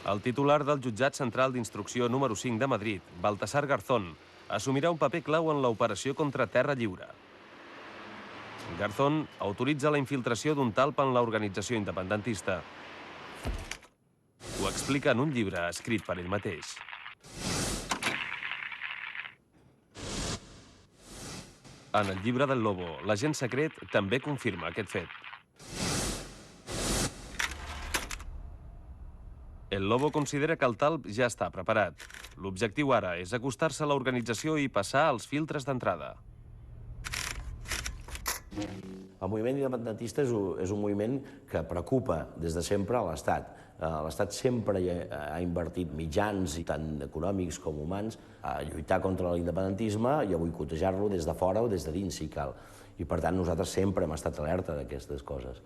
El titular del Jutjat Central d'Instrucció número 5 de Madrid, Baltasar Garzón, assumirà un paper clau en l'operació contra Terra Lliure. Garzón autoritza la infiltració d'un talp en l'organització independentista. Ho explica en un llibre escrit per ell mateix. En el llibre del Lobo, l'agent secret també confirma aquest fet. El Lobo considera que el talp ja està preparat. L'objectiu ara és acostar-se a l'organització i passar els filtres d'entrada. El moviment independentista és un moviment que preocupa des de sempre a l'Estat. L'Estat sempre ha invertit mitjans, tant econòmics com humans, a lluitar contra l'independentisme i a boicotejar-lo des de fora o des de dins, si cal. I per tant nosaltres sempre hem estat alerta d'aquestes coses.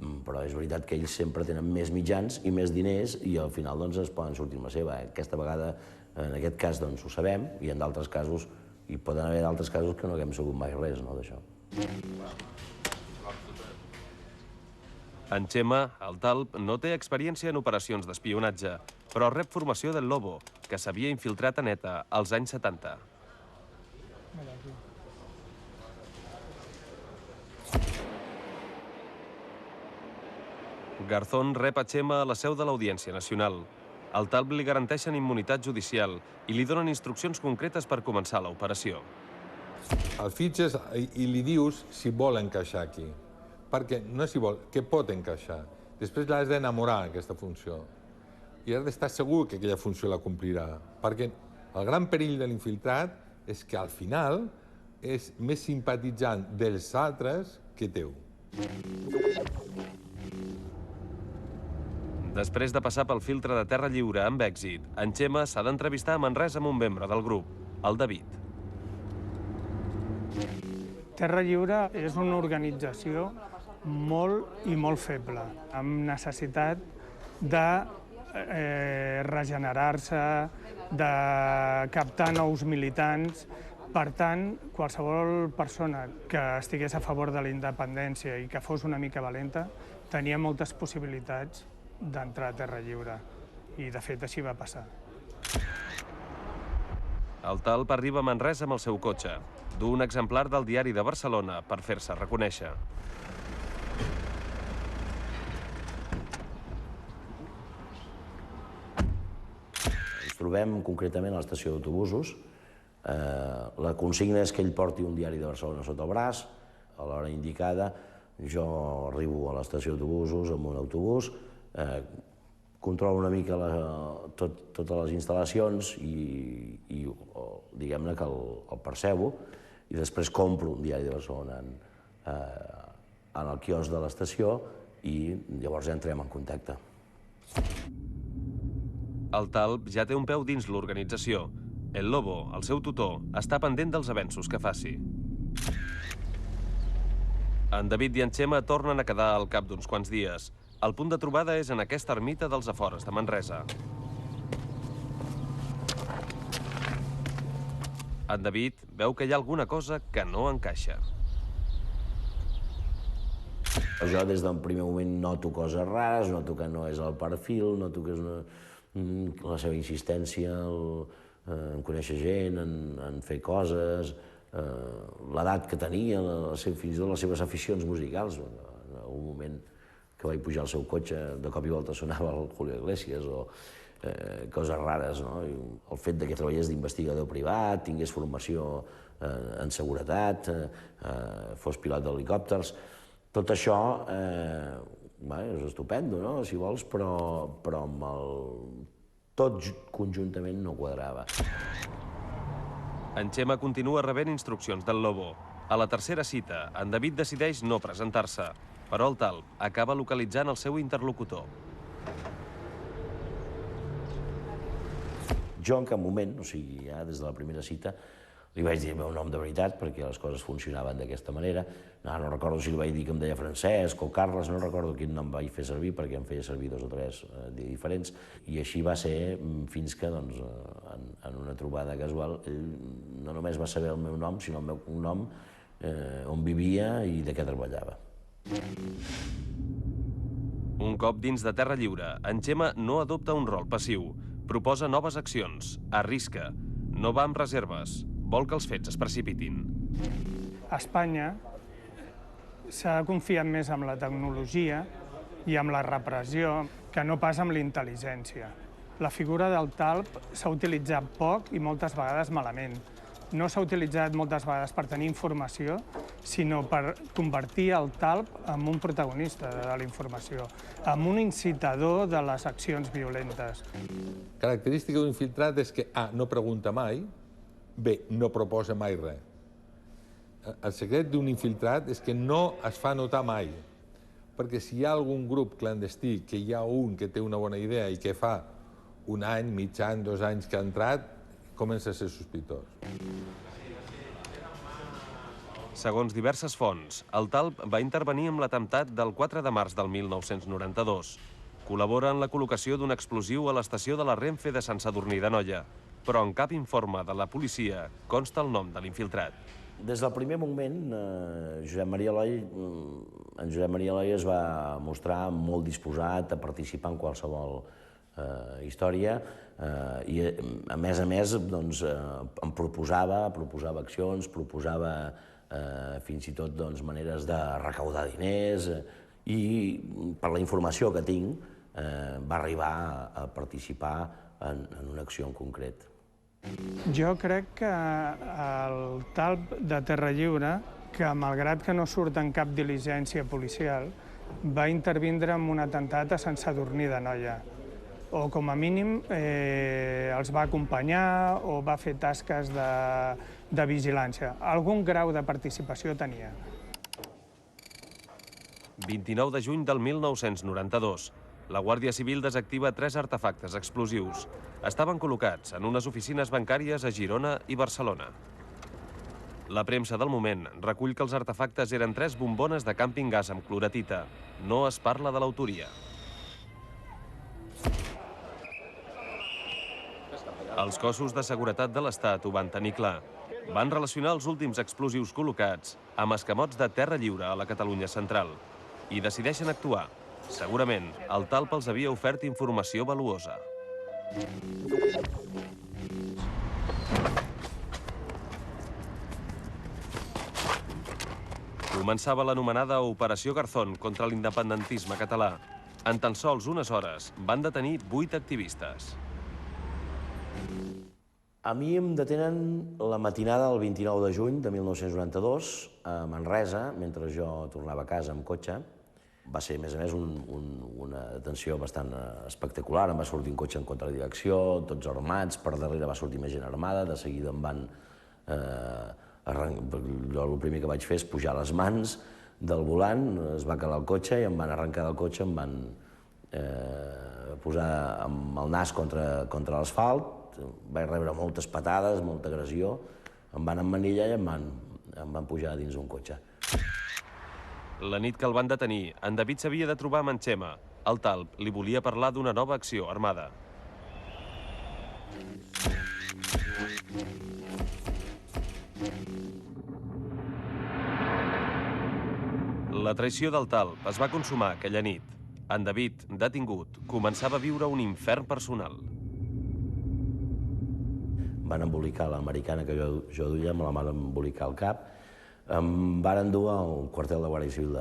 Però és veritat que ells sempre tenen més mitjans i més diners i al final doncs es poden sortir amb la seva. Aquesta vegada, en aquest cas, doncs ho sabem, i en d'altres casos, hi poden haver d'altres casos que no haguem sabut mai res d'això. En Xema, el talp, no té experiència en operacions d'espionatge, però rep formació del Lobo, que s'havia infiltrat a ETA als anys 70. Garzón rep a Xema a la seu de l'Audiència Nacional. Al talp li garanteixen immunitat judicial i li donen instruccions concretes per començar l'operació. El fitxes i li dius si vol encaixar aquí. Perquè no és si vol, que pot encaixar. Després l'has d'enamorar, aquesta funció. I has d'estar segur que aquella funció la complirà. Perquè el gran perill de l'infiltrat és que al final és més simpatitzant dels altres que teu. Després de passar pel filtre de Terra Lliure amb èxit, en Xema s'ha d'entrevistar a Manresa amb un membre del grup, el David. Terra Lliure és una organització molt i molt feble, amb necessitat de regenerar-se, de captar nous militants. Per tant, qualsevol persona que estigués a favor de la independència i que fos una mica valenta tenia moltes possibilitats d'entrar a Terra Lliure. I, de fet, així va passar. El talp arriba a Manresa amb el seu cotxe. Du un exemplar del Diari de Barcelona per fer-se reconèixer. Ens trobem concretament a l'estació d'autobusos. La consigna és que ell porti un Diari de Barcelona sota el braç. A l'hora indicada jo arribo a l'estació d'autobusos amb un autobús, controlo una mica totes les instal·lacions i diguem-ne que el percebo i després compro un Diari de Barcelona en el quiosc de l'estació i llavors ja entrem en contacte. El talp ja té un peu dins l'organització. El Lobo, el seu tutor, està pendent dels avenços que faci. En David i en Xema tornen a quedar al cap d'uns quants dies. El punt de trobada és en aquesta ermita dels afores de Manresa. En David veu que hi ha alguna cosa que no encaixa. Jo des d'un primer moment noto coses rares, noto que no és el perfil, noto que és la seva insistència en conèixer gent, en fer coses, l'edat que tenia, fins i tot les seves aficions musicals. En algun moment que vaig pujar al seu cotxe, de cop i volta sonava el Julio Iglesias o coses rares, no? El fet que treballés d'investigador privat, tingués formació en seguretat, fos pilot d'helicòpters, tot això és estupendo, no? Si vols, però amb tot conjuntament no quadrava. En Xema continua rebent instruccions del Lobo. A la tercera cita, en David decideix no presentar-se, però el talp acaba localitzant el seu interlocutor. Jo en cap moment, o sigui, ja des de la primera cita, li vaig dir el meu nom de veritat perquè les coses funcionaven d'aquesta manera. No recordo si li vaig dir que em deia Francesc o Carles, no recordo quin nom vaig fer servir perquè em feia servir 2 o 3 diferents. I així va ser fins que, en una trobada casual, ell no només va saber el meu nom, sinó el meu cognom, on vivia i de què treballava. Un cop dins de terra lliure, en Txema no adopta un rol passiu. Proposa noves accions, arrisca, no va amb reserves, vol que els fets es precipitin. A Espanya s'ha confiat més en la tecnologia i amb la repressió que no pas amb la intel·ligència. La figura del talp s'ha utilitzat poc i moltes vegades malament. No s'ha utilitzat moltes vegades per tenir informació, sinó per convertir el talp en un protagonista de la informació, en un incitador de les accions violentes. Característica d'un infiltrat és que A, no pregunta mai, B, no proposa mai res. El secret d'un infiltrat és que no es fa notar mai, perquè si hi ha algun grup clandestí que hi ha un que té una bona idea i que fa un any, mig any, 2 anys que ha entrat, comença a ser sospitós. Segons diverses fonts, el talp va intervenir amb l'atemptat del 4 de març del 1992. Col·labora en la col·locació d'un explosiu a l'estació de la Renfe de Sant Sadurní d'Anoia, però en cap informe de la policia consta el nom de l'infiltrat. Des del primer moment, en Josep Maria Eloi es va mostrar molt disposat a participar en qualsevol història i, a més, em proposava accions, proposava fins i tot maneres de recaudar diners i, per la informació que tinc, va arribar a participar en una acció en concret. Jo crec que el talp de Terra Lliure, que malgrat que no surt en cap diligència policial, va intervindre en un atemptat a Sant Sadurní d'Anoia. O com a mínim els va acompanyar o va fer tasques de vigilància. Algun grau de participació tenia. 29 de juny del 1992. La Guàrdia Civil desactiva 3 artefactes explosius. Estaven col·locats en unes oficines bancàries a Girona i Barcelona. La premsa del moment recull que els artefactes eren 3 bombones de càmping gas amb cloretita. No es parla de l'autoria. Els cossos de seguretat de l'Estat ho van tenir clar. Van relacionar els últims explosius col·locats amb escamots de terra lliure a la Catalunya central i decideixen actuar. Segurament, el talp els havia ofert informació valuosa. Començava l'anomenada Operació Garzón contra l'independentisme català. En tan sols unes hores van detenir 8 activistes. A mi em detenen la matinada del 29 de juny de 1992 a Manresa, mentre jo tornava a casa amb cotxe. Va ser, a més, una detenció bastant espectacular. Em va sortir un cotxe en contradirecció, tots armats, per darrere va sortir més gent armada, de seguida em van... Jo el primer que vaig fer és pujar les mans del volant, es va calar el cotxe i em van arrencar del cotxe, em van posar amb el nas contra l'asfalt, vaig rebre moltes patades, molta agressió, em van emmanillar i em van pujar dins un cotxe. La nit que el van detenir, en David s'havia de trobar amb en Txema. El talp li volia parlar d'una nova acció armada. La traïció del talp es va consumar aquella nit. En David, detingut, començava a viure un infern personal. Van embolicar l'americana que jo duia, me la van embolicar al cap. Em van dur al quartel de Guàrdia Civil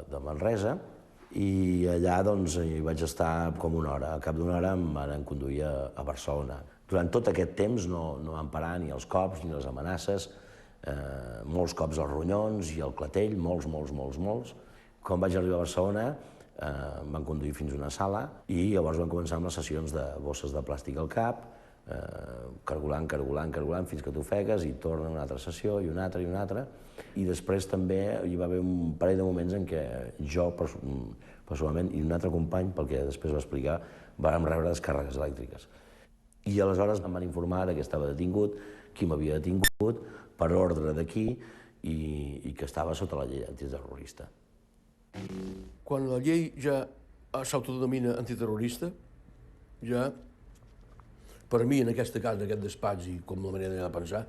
de Manresa i allà hi vaig estar com una hora. A cap d'una hora em van conduir a Barcelona. Durant tot aquest temps no van parar ni els cops ni les amenaces, molts cops als ronyons i al clatell, molts. Quan vaig arribar a Barcelona em van conduir fins a una sala i llavors van començar amb les sessions de bosses de plàstic al cap, cargolant, fins que t'ofegues i torna una altra sessió i una altra. I després també hi va haver un parell de moments en què jo, personalment, i un altre company, pel que després va explicar, vàrem rebre descàrregues elèctriques. I aleshores em van informar que estava detingut, qui m'havia detingut, per ordre d'aquí, i que estava sota la llei antiterrorista. Quan la llei ja s'autodenomina antiterrorista, ja, per mi, en aquesta casa, en aquest despatx, i com la manera de pensar,